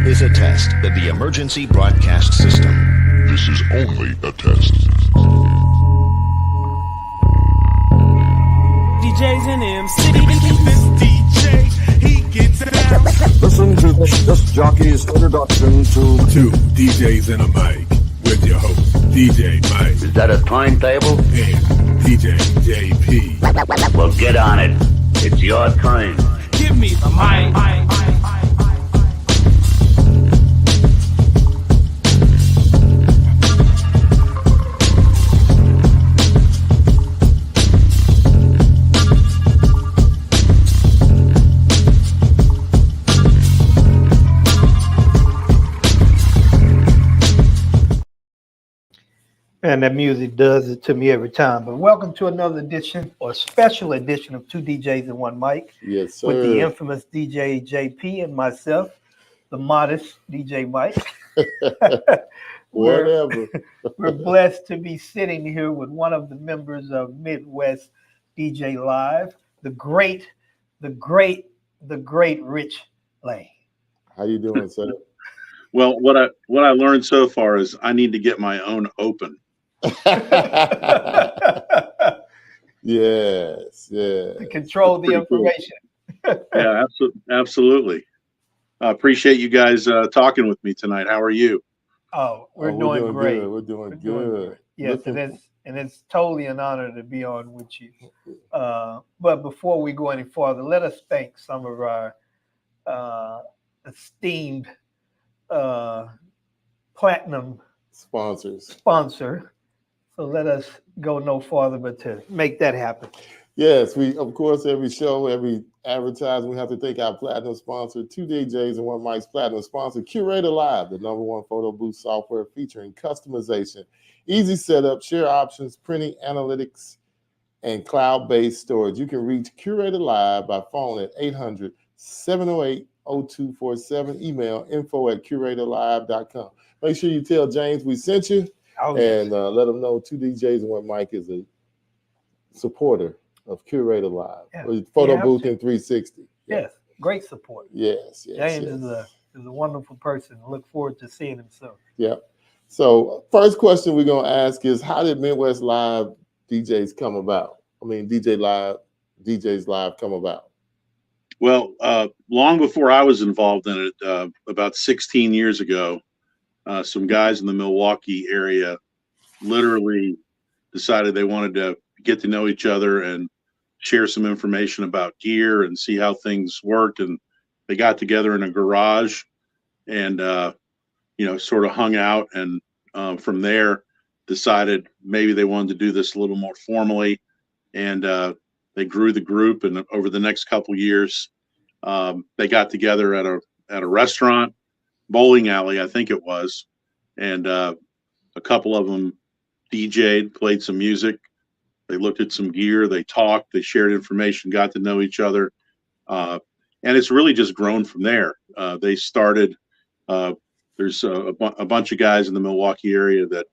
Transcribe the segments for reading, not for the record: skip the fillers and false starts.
is a test of the emergency broadcast system. This is only a test. DJs and MCs. This DJ, he gets it out. Listen to this jockey's introduction to Two DJs and a mic with your host, DJ Mike. Is that a timetable? And DJ JP. Well, get on it. It's your time. Give me the mic. And that music does it to me every time. But welcome to another edition or special edition of Two DJs and One Mic. Yes, sir. With the infamous DJ JP and myself, the modest DJ Mike. Whatever. We're blessed to be sitting here with one of the members of Midwest DJ Live, the great Rich Lange. How you doing, sir? Well, what I learned so far is I need to get my own open. Yes. To control the information. Cool. Yeah, absolutely. I appreciate you guys talking with me tonight. How are you? Oh, we're doing great. Good. We're doing good. Yes, and it's totally an honor to be on with you. But before we go any farther, let us thank some of our esteemed platinum sponsor. So let us go no farther but to make that happen. Yes, we of course every show, every advertisement, we have to thank our platinum sponsor, Two DJs and One Mic's platinum sponsor, Curator Live, the #1 photo booth software featuring customization, easy setup, share options, printing, analytics, and cloud-based storage. You can reach Curator Live by phone at 800-708-0247, email info@curatorlive.com. Make sure you tell James we sent you, and let him know Two DJs and One Mic is a supporter of Curator Live, photo booth in 360. Yes, great support. Yes. James is a wonderful person. I look forward to seeing him soon. Yeah. So first question we're gonna ask is, how did Midwest Live DJs come about? I mean, DJs Live come about. Well, long before I was involved in it, about 16 years ago, some guys in the Milwaukee area literally decided they wanted to get to know each other and share some information about gear and see how things worked. And they got together in a garage and, sort of hung out. And from there decided maybe they wanted to do this a little more formally. And they grew the group. And over the next couple years, they got together at a restaurant, bowling alley, I think it was. And a couple of them DJ'd, played some music. They looked at some gear, they talked, they shared information, got to know each other. And it's really just grown from there. They started, there's a bunch of guys in the Milwaukee area that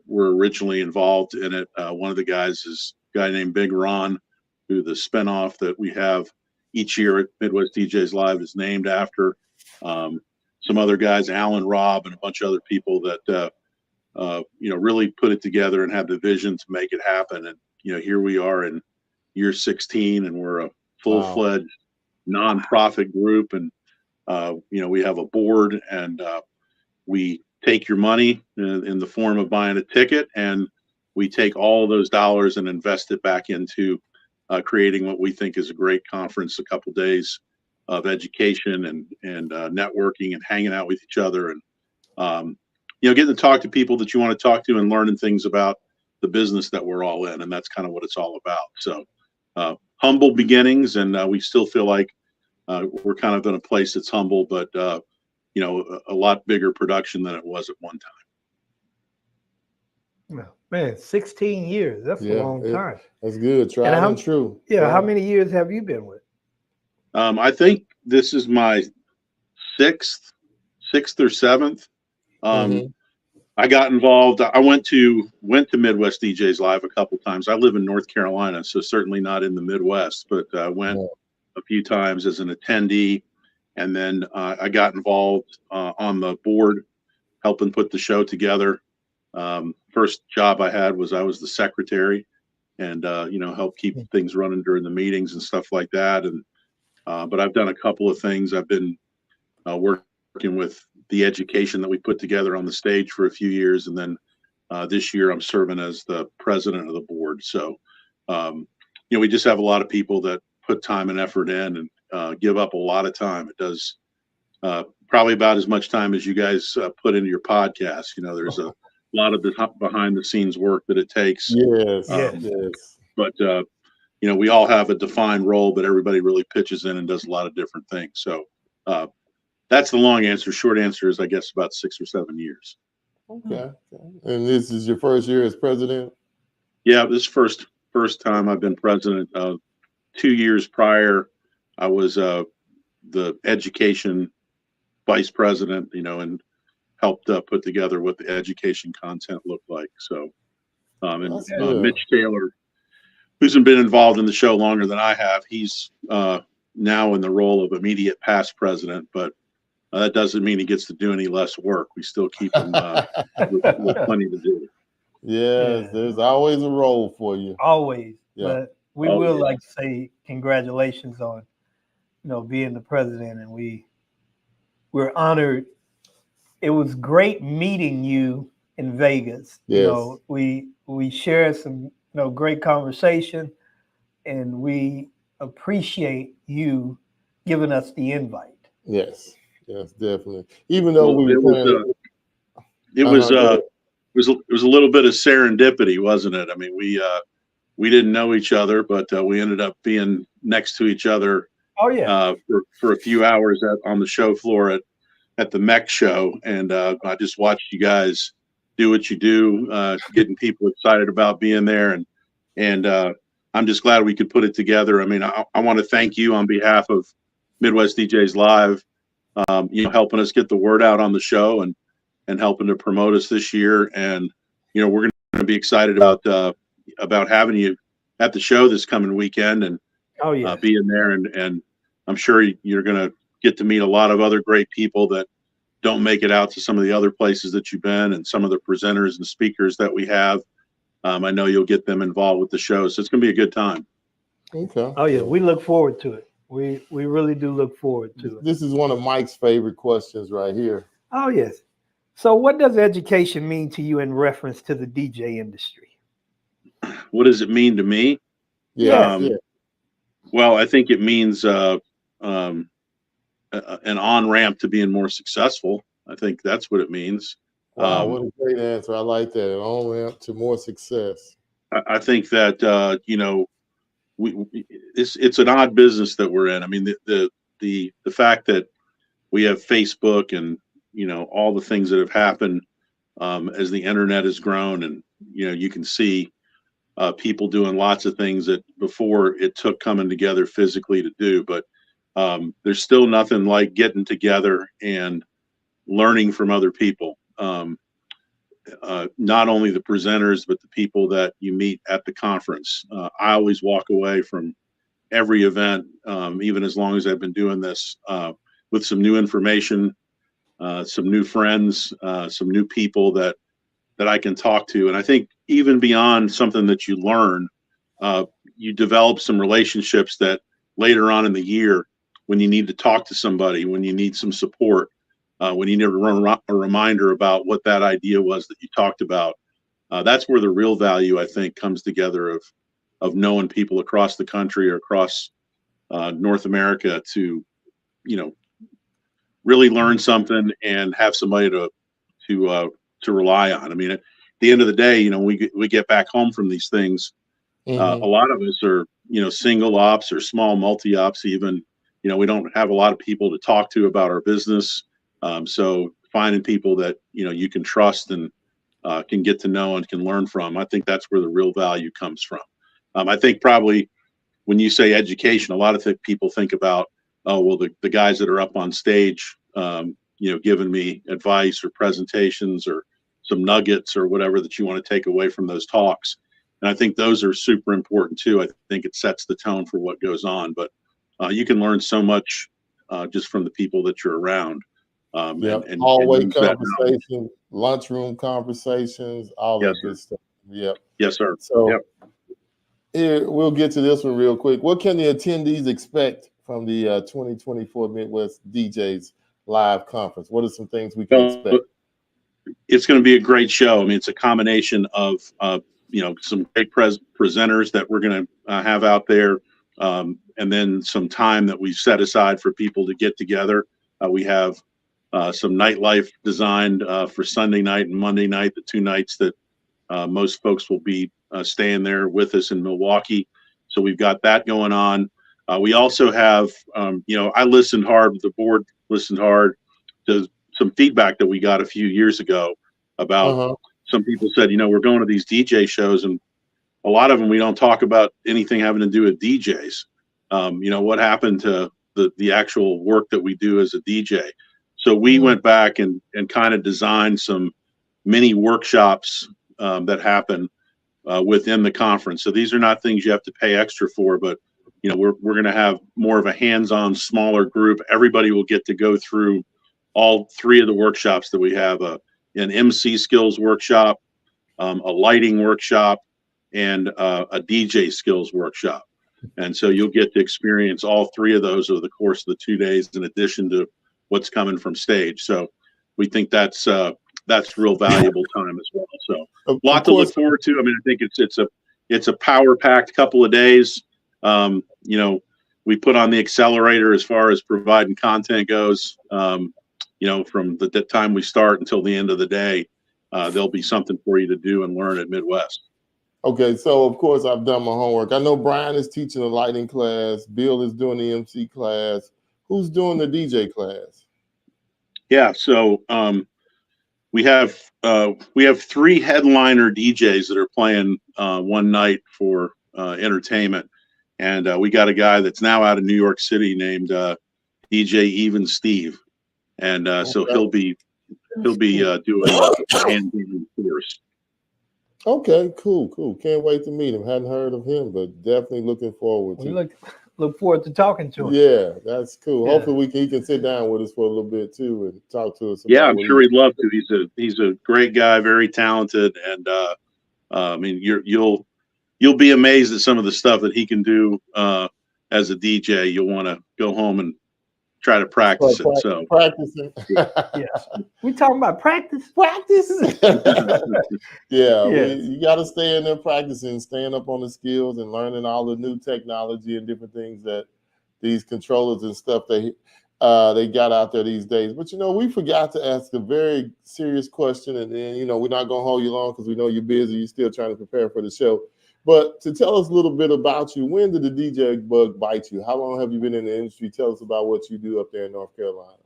were originally involved in it. One of the guys is a guy named Big Ron, who the spinoff that we have each year at Midwest DJs Live is named after. Some other guys, Alan, Robb, and a bunch of other people that really put it together and had the vision to make it happen. And, here we are in year 16 and we're a full-fledged nonprofit group. And, we have a board and we take your money in the form of buying a ticket, and we take all of those dollars and invest it back into creating what we think is a great conference, a couple days of education and networking and hanging out with each other. And, getting to talk to people that you want to talk to and learning things about the business that we're all in. And that's kind of what it's all about. So humble beginnings. And we still feel like we're kind of in a place that's humble, but, a lot bigger production than it was at one time. Man, 16 years. That's a long time. That's good. Tried and true. Yeah. How many years have you been with? I think this is my sixth or seventh. I got involved. I went to Midwest DJs Live a couple times. I live in North Carolina, so certainly not in the Midwest, but I went a few times as an attendee. And then I got involved on the board, helping put the show together. First job I had was I was the secretary, and help keep things running during the meetings and stuff like that. And but I've done a couple of things. I've been working with the education that we put together on the stage for a few years, and then this year I'm serving as the president of the board. So we just have a lot of people that put time and effort in and give up a lot of time. It does probably about as much time as you guys put into your podcast. There's a lot of the behind the scenes work that it takes. Yes. But we all have a defined role, but everybody really pitches in and does a lot of different things. So that's the long answer. Short answer is, I guess, about 6 or 7 years. Okay. And this is your first year as president? Yeah, this first time I've been president. 2 years prior, I was the education vice president, and helped put together what the education content looked like. So, Mitch Taylor, who's been involved in the show longer than I have, he's now in the role of immediate past president, but that doesn't mean he gets to do any less work. We still keep him with plenty to do. Yes, there's always a role for you. Always. Yeah. But we will like to say congratulations on, being the president, and we're honored. It was great meeting you in Vegas. Yes. We shared some great conversation, and we appreciate you giving us the invite. Yes, definitely. Even though it was a little bit of serendipity, wasn't it? I mean, we didn't know each other, but we ended up being next to each other. Oh yeah. For a few hours on the show floor at the MEC show, and I just watched you guys do what you do, getting people excited about being there, and I'm just glad we could put it together. I mean, I want to thank you on behalf of Midwest DJs Live, helping us get the word out on the show and helping to promote us this year. And we're going to be excited about having you at the show this coming weekend and being there. And I'm sure you're going to get to meet a lot of other great people that don't make it out to some of the other places that you've been, and some of the presenters and speakers that we have. I know you'll get them involved with the show, so it's going to be a good time. Okay. Oh yeah, we look forward to it. We really do look forward to it. This is one of Mike's favorite questions right here. Oh yes. So what does education mean to you in reference to the DJ industry? What does it mean to me? Well, I think it means an on-ramp to being more successful. I think that's what it means. Wow, what a great answer. I like that. An on-ramp to more success. I think that, it's an odd business that we're in. I mean, the fact that we have Facebook and, all the things that have happened as the internet has grown, and, you can see people doing lots of things that before it took coming together physically to do. But there's still nothing like getting together and learning from other people. Not only the presenters, but the people that you meet at the conference. I always walk away from every event, even as long as I've been doing this, with some new information, some new friends, some new people that I can talk to. And I think even beyond something that you learn, you develop some relationships that later on in the year, when you need to talk to somebody, when you need some support, when you need to run a reminder about what that idea was that you talked about, that's where the real value, I think, comes together of knowing people across the country or across North America to, really learn something and have somebody to rely on. I mean, at the end of the day, we get back home from these things. A lot of us are, single ops or small multi-ops even. We don't have a lot of people to talk to about our business. So finding people that, you can trust and can get to know and can learn from, I think that's where the real value comes from. I think probably when you say education, a lot of people think about, the guys that are up on stage, giving me advice or presentations or some nuggets or whatever that you want to take away from those talks. And I think those are super important too. I think it sets the tone for what goes on, but you can learn so much just from the people that you're around. And hallway use that conversation, lunchroom conversations, all that good stuff. Yep. Yes, sir. So here, we'll get to this one real quick. What can the attendees expect from the 2024 Midwest DJs Live Conference? What are some things we can expect? It's going to be a great show. I mean, it's a combination of some great presenters that we're going to have out there, and then some time that we've set aside for people to get together. We have some nightlife designed for Sunday night and Monday night, the 2 nights that most folks will be staying there with us in Milwaukee. So we've got that going on. We also have, I listened hard, the board listened hard to some feedback that we got a few years ago about some people said, we're going to these DJ shows, and a lot of them, we don't talk about anything having to do with DJs. What happened to the actual work that we do as a DJ. So we went back and kind of designed some mini workshops that happen within the conference. So these are not things you have to pay extra for, but we're going to have more of a hands-on, smaller group. Everybody will get to go through all 3 of the workshops that we have: an MC skills workshop, a lighting workshop, and a DJ skills workshop. And so you'll get to experience all 3 of those over the course of the 2 days, in addition to what's coming from stage. So we think that's real valuable time as well. So a lot to look forward to. I mean, I think it's a power-packed couple of days. We put on the accelerator as far as providing content goes. From the time we start until the end of the day, there'll be something for you to do and learn at Midwest. Okay, so of course I've done my homework. I know Brian is teaching a lighting class. Bill is doing the MC class. Who's doing the DJ class? Yeah, so we have 3 headliner DJs that are playing one night for entertainment, and we got a guy that's now out of New York City named DJ Even Steve, and so he'll be doing a hand-painting course. Okay, cool. Can't wait to meet him. Hadn't heard of him, but definitely looking forward to. We look forward to talking to him. Yeah, that's cool. Yeah. Hopefully he can sit down with us for a little bit too and talk to us. Yeah, I'm sure he'd love to. He's a great guy, very talented, and I mean, you'll be amazed at some of the stuff that he can do as a DJ. You'll want to go home and try to practice it. So practicing. Yes. We talking about practice. Yeah, you got to stay in there practicing, staying up on the skills and learning all the new technology and different things that these controllers and stuff they got out there these days. But we forgot to ask a very serious question, and then we're not gonna hold you long because we know you're busy. You're still trying to prepare for the show. But to tell us a little bit about you, when did the DJ bug bite you? How long have you been in the industry? Tell us about what you do up there in North Carolina.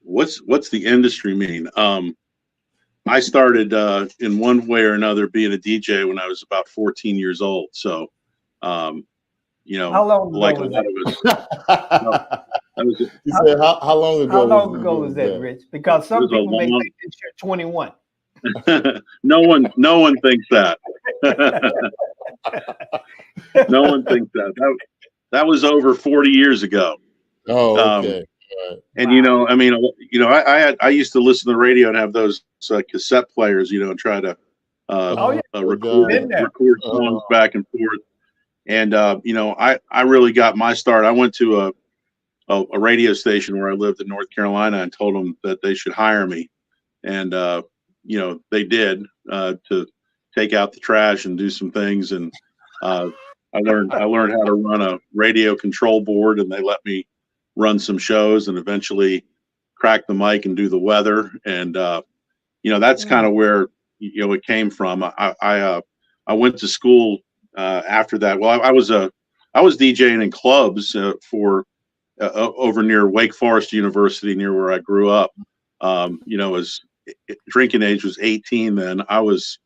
What's the industry mean? I started in one way or another being a DJ when I was about 14 years old. So, how long ago like was a lot that? You said how long ago? How long ago was that, Rich? Because some people may think that you're 21. No one thinks that. No one thinks that. That was over 40 years ago. Oh, okay. And I used to listen to the radio and have those cassette players, and try to record songs back and forth. And I really got my start. I went to a radio station where I lived in North Carolina and told them that they should hire me, and they did, to take out the trash and do some things. And I learned how to run a radio control board, and they let me run some shows and eventually crack the mic and do the weather. And that's kind of where it came from. I went to school after that. Well, I was DJing in clubs for over near Wake Forest University, near where I grew up. As drinking age was 18 then. I was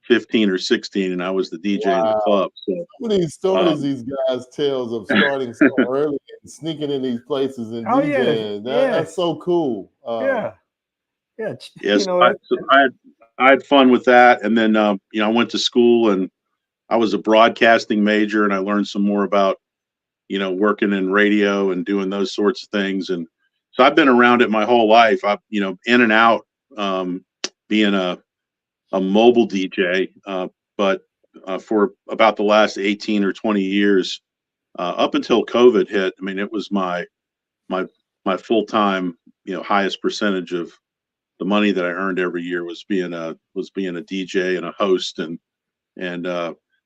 15 or 16, and I was the DJ in the club. So some of these stories these guys tell of starting so early and sneaking in these places and DJing. That's so cool. Yes, I had fun with that, and then I went to school, and I was a broadcasting major, and I learned some more about working in radio and doing those sorts of things. And so I've been around it my whole life. I've, in and out, being a mobile DJ, but for about the last 18 or 20 years, up until COVID hit, I mean, it was my full-time, highest percentage of the money that I earned every year was being a DJ and a host and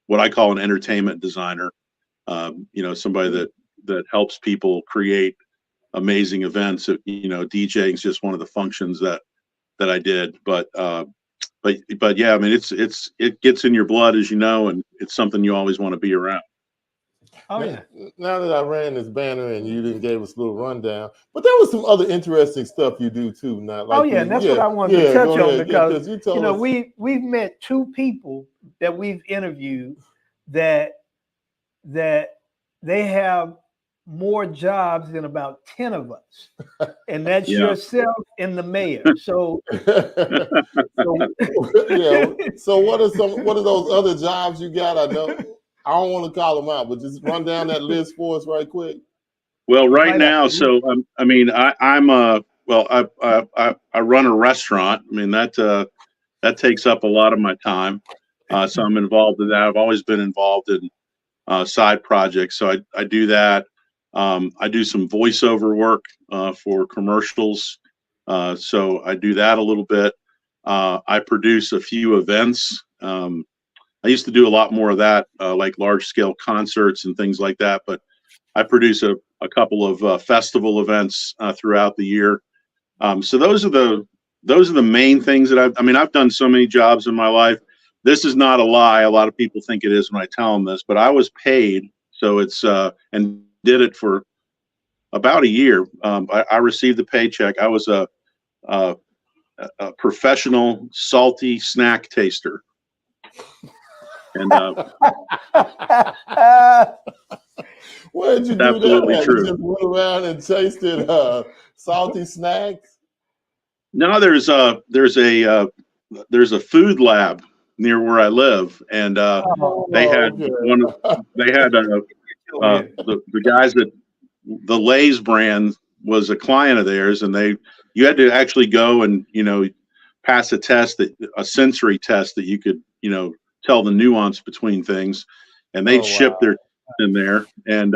what I call an entertainment designer. Somebody that helps people create amazing events. DJing is just one of the functions that I did. But yeah, I mean, it gets in your blood, as you know, and it's something you always want to be around. Oh yeah. Now that I ran this banner and you didn't gave us a little rundown, but there was some other interesting stuff you do too. Now, like and that's what I wanted to touch on because we've met two people that we've interviewed that they have more jobs than about 10 of us, and that's yourself and the mayor. So, So what are those other jobs you got? I know I don't want to call them out, but just run down that list for us right quick. Well, right now, so I mean, I run a restaurant. I mean that takes up a lot of my time. So I'm involved in that. I've always been involved in side projects. So I do that. I do some voiceover work for commercials. So I do that a little bit. I produce a few events. I used to do a lot more of that, like large scale concerts and things like that. But I produce a couple of festival events throughout the year. So those are the main things that I've done so many jobs in my life. This is not a lie. A lot of people think it is when I tell them this, but I was paid. So it's and did it for about a year. I received a paycheck. I was a professional salty snack taster. And where did you do absolutely that? True. You just went around and tasted salty snacks? No, there's a food lab near where I live, and they had the guys that the Lay's brand was a client of theirs, and you had to actually go and pass a sensory test that you could tell the nuance between things, and they'd ship their in there, and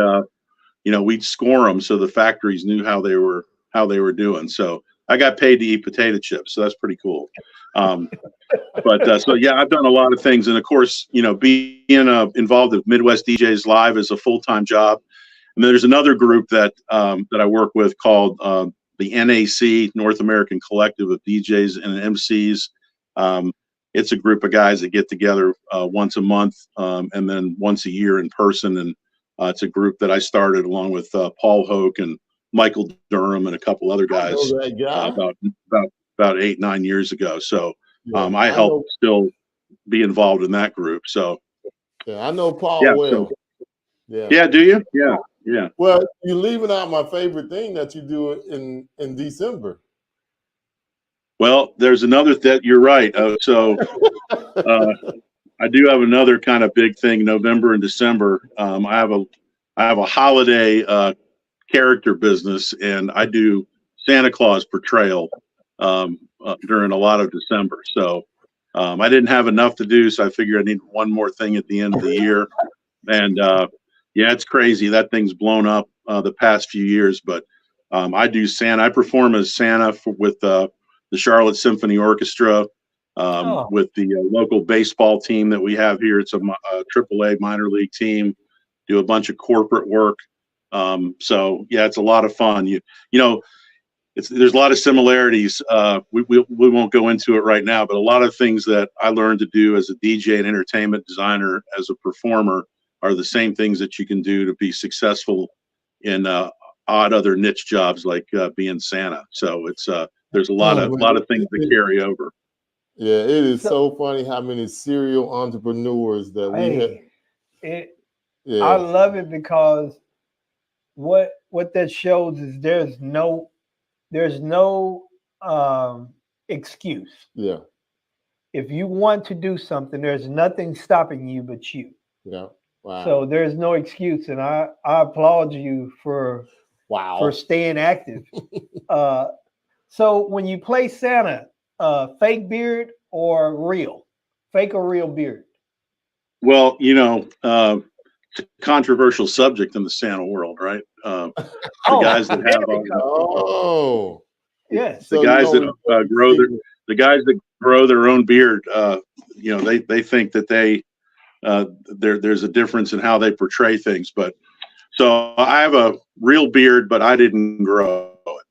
we'd score them so the factories knew how they were doing. So I got paid to eat potato chips, so that's pretty cool. But so yeah, I've done a lot of things, and of course, being involved with Midwest DJs Live is a full-time job. And there's another group that I work with called the NAC, North American Collective of DJs and MCs. It's a group of guys that get together once a month and then once a year in person. And it's a group that I started along with Paul Hoke and Michael Durham and a couple other guys about 8-9 years ago. So I help still be involved in that group. So I know Paul well. Yeah, do you? Yeah. Well, you're leaving out my favorite thing that you do in December. Well, there's another that you're right. So I do have another kind of big thing, November and December. I have a holiday character business, and I do Santa Claus portrayal during a lot of December. So I didn't have enough to do, so I figured I need one more thing at the end of the year. And it's crazy. That thing's blown up the past few years, but I do Santa. I perform as Santa with the Charlotte Symphony Orchestra, with the local baseball team that we have here. It's a AAA minor league team. Do a bunch of corporate work. So yeah, it's a lot of fun. There's a lot of similarities. We won't go into it right now, but a lot of things that I learned to do as a DJ and entertainment designer, as a performer, are the same things that you can do to be successful in odd other niche jobs like being Santa. So it's there's a lot of things that carry over. Yeah, it is so funny how many serial entrepreneurs that we have. I love it because what that shows is there's no excuse. Yeah. If you want to do something, there's nothing stopping you but you. Yeah. Wow. So there's no excuse, and I applaud you for staying active. So when you play Santa, fake beard or real, fake or real beard? Well, it's a controversial subject in the Santa world, right? The guys that have yes, the guys that grow their own beard, they think that there's a difference in how they portray things. But so I have a real beard, but I didn't grow it.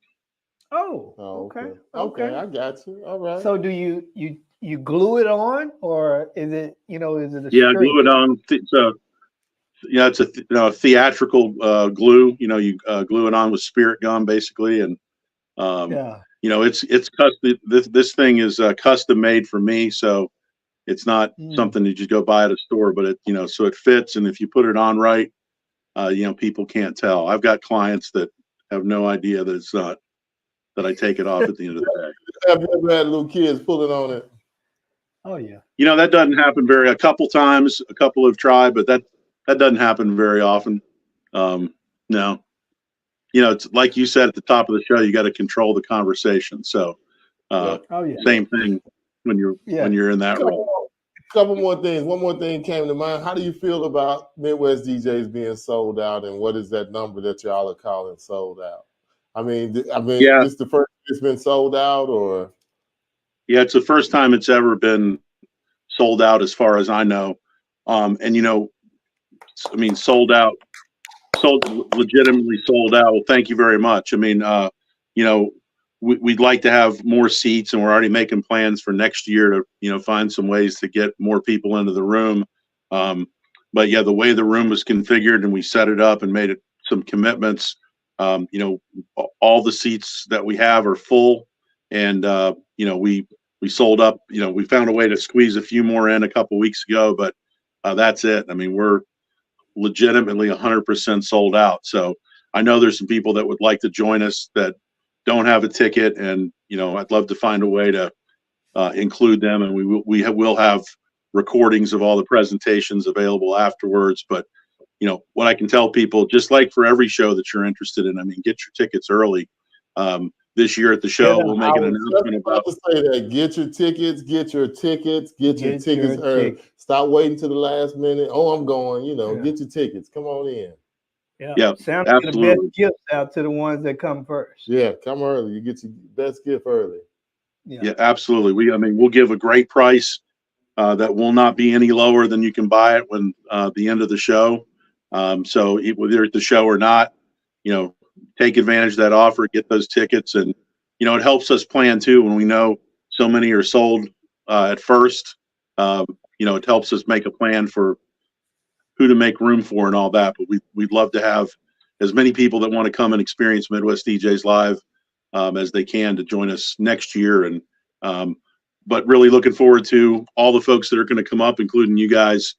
Okay. I got you. All right. So do you glue it on, or is it is it a Yeah, I straight? glue it on. So it's a theatrical glue. You glue it on with spirit gum, basically, and it's custom. This thing is custom made for me, so it's not something that you go buy at a store. But so it fits, and if you put it on right, people can't tell. I've got clients that have no idea that it's not, that I take it off at the end of the day. Have you ever had little kids pulling on it? Oh yeah. That doesn't happen a couple times. A couple have tried, but that doesn't happen very often. No. It's like you said at the top of the show, you got to control the conversation. So same thing when you're in that role. Couple more things. One more thing came to mind. How do you feel about Midwest DJs being sold out, and what is that number that y'all are calling sold out? I mean, this the first it's been sold out, or? Yeah, it's the first time it's ever been sold out, as far as I know. Legitimately sold out. Well, thank you very much. I mean, we'd like to have more seats, and we're already making plans for next year to, find some ways to get more people into the room. But yeah, the way the room was configured and we set it up and made it some commitments, all the seats that we have are full, and, we sold up, we found a way to squeeze a few more in a couple weeks ago, but that's it. I mean, we're legitimately 100% sold out. So I know there's some people that would like to join us that don't have a ticket, and I'd love to find a way to include them, and we will have recordings of all the presentations available afterwards. But what I can tell people, just like for every show that you're interested in, I mean, get your tickets early. This year at the show, we'll make an announcement about. To say that, get your tickets early. Stop waiting to the last minute. Oh, I'm going. Get your tickets. Come on in. Yeah, Sounds absolutely. like the best gifts out to the ones that come first. Yeah, come early. You get your best gift early. Yeah, absolutely. We'll give a great price that will not be any lower than you can buy it when the end of the show. So whether you're at the show or not, take advantage of that offer, get those tickets, and it helps us plan too when we know so many are sold at first. It helps us make a plan for who to make room for and all that. But we'd love to have as many people that want to come and experience Midwest DJs live as they can to join us next year. And but really looking forward to all the folks that are going to come up, including you guys,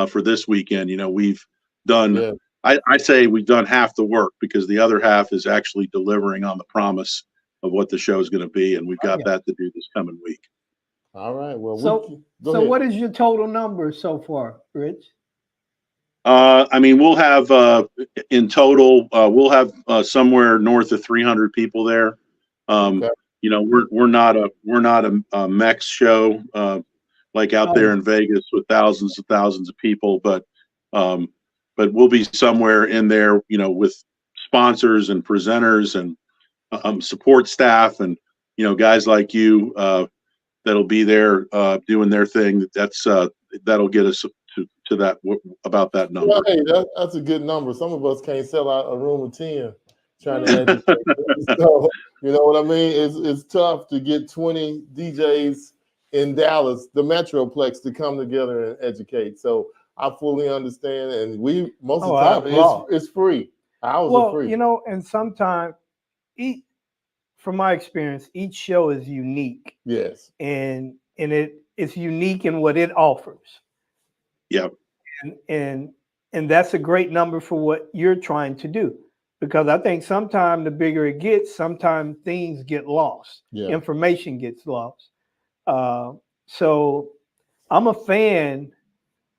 for this weekend. We've done. I say we've done half the work, because the other half is actually delivering on the promise of what the show is going to be, and we've got that to do this coming week. All right. Well, so what is your total number so far, Rich? We'll have in total, we'll have somewhere north of 300 people there. Okay. We're not a Mex show like out there in Vegas with thousands and thousands of people, but we'll be somewhere in there, with sponsors and presenters and support staff and guys like you that'll be there doing their thing. That'll get us to that, about that number. Well, hey, that's a good number. Some of us can't sell out a room of 10 trying to educate. So, you know what I mean? It's tough to get 20 DJs in Dallas, the Metroplex, to come together and educate. So I fully understand, and most of the time it's free. Hours are free. And sometimes, from my experience, each show is unique. Yes, and it's unique in what it offers. Yeah, and that's a great number for what you're trying to do, because I think sometimes the bigger it gets, sometimes things get lost. Yeah. Information gets lost. So I'm a fan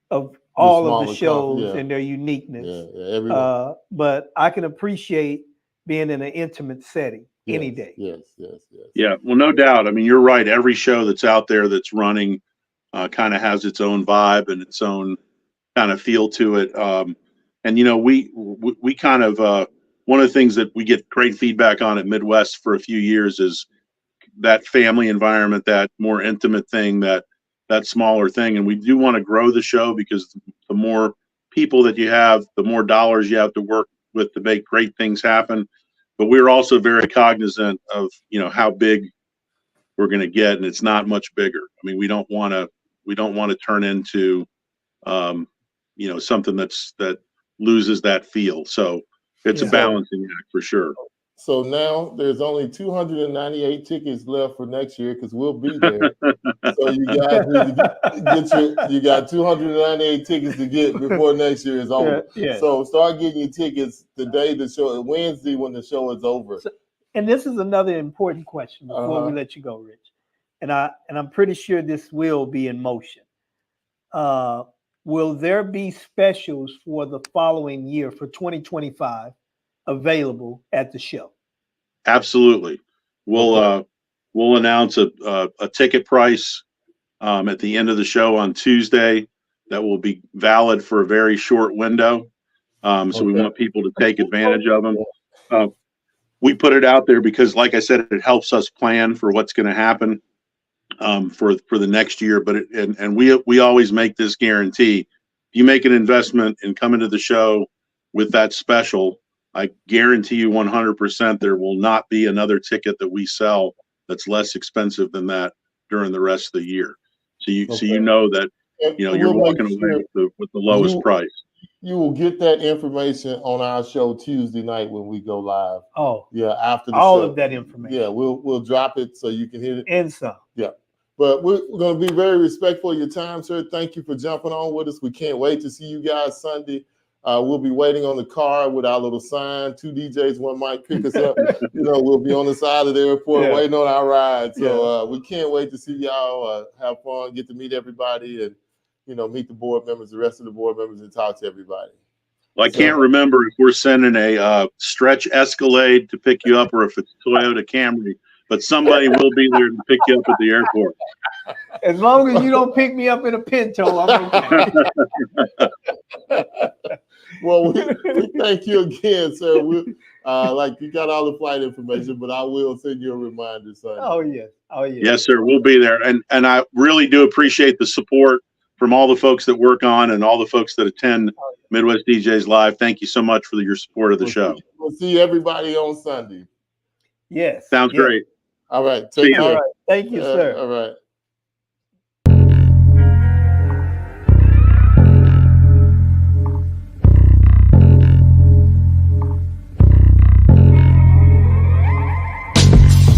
of all of the smaller shows yeah. and their uniqueness. Everyone. But I can appreciate being in an intimate setting any day. Yes. Yeah, well, no doubt. I mean, you're right. Every show that's out there that's running kind of has its own vibe and its own kind of feel to it. And we kind of one of the things that we get great feedback on at Midwest for a few years is that family environment, that more intimate thing, that smaller thing. And we do want to grow the show because the more people that you have, the more dollars you have to work with to make great things happen. But we're also very cognizant of, how big we're going to get, and it's not much bigger. I mean, we don't want to turn into, something that loses that feel. So it's a balancing act for sure. So now there's only 298 tickets left for next year because we'll be there. So you guys need to you got 298 tickets to get before next year is over. Yeah. So start getting your tickets the day the show, Wednesday when the show is over. And this is another important question before we let you go, Rich. And I'm pretty sure this will be in motion. Will there be specials for the following year for 2025 available at the show? Absolutely. We'll announce a ticket price at the end of the show on Tuesday that will be valid for a very short window. So we want people to take advantage of them. We put it out there because, like I said, it helps us plan for what's going to happen for the next year. But we always make this guarantee: if you make an investment and come into the show with that special, I guarantee you 100% there will not be another ticket that we sell that's less expensive than that during the rest of the year. So you know that you're walking away with the lowest price. You will get that information on our show Tuesday night when we go live. Oh, yeah, after the all show. of that information. Yeah, we'll drop it so you can hit it. And some. Yeah. But we're going to be very respectful of your time, sir. Thank you for jumping on with us. We can't wait to see you guys Sunday. We'll be waiting on the car with our little sign, 2 DJs, 1 mic, pick us up. We'll be on the side of the airport waiting on our ride. So we can't wait to see y'all have fun, get to meet everybody, and meet the board members, the rest of the board members, and talk to everybody. Well, I can't remember if we're sending a stretch Escalade to pick you up or if it's Toyota Camry, but somebody will be there to pick you up at the airport. As long as you don't pick me up in a Pinto, I'm okay. Well, we thank you again, sir. You got all the flight information, but I will send you a reminder, son. Oh, yes. Yes, sir. We'll be there. And I really do appreciate the support from all the folks that work on and all the folks that attend Midwest DJs Live. Thank you so much for your support of the show. We'll see everybody on Sunday. Yes. Sounds great. All right. All right. Thank you, sir. All right.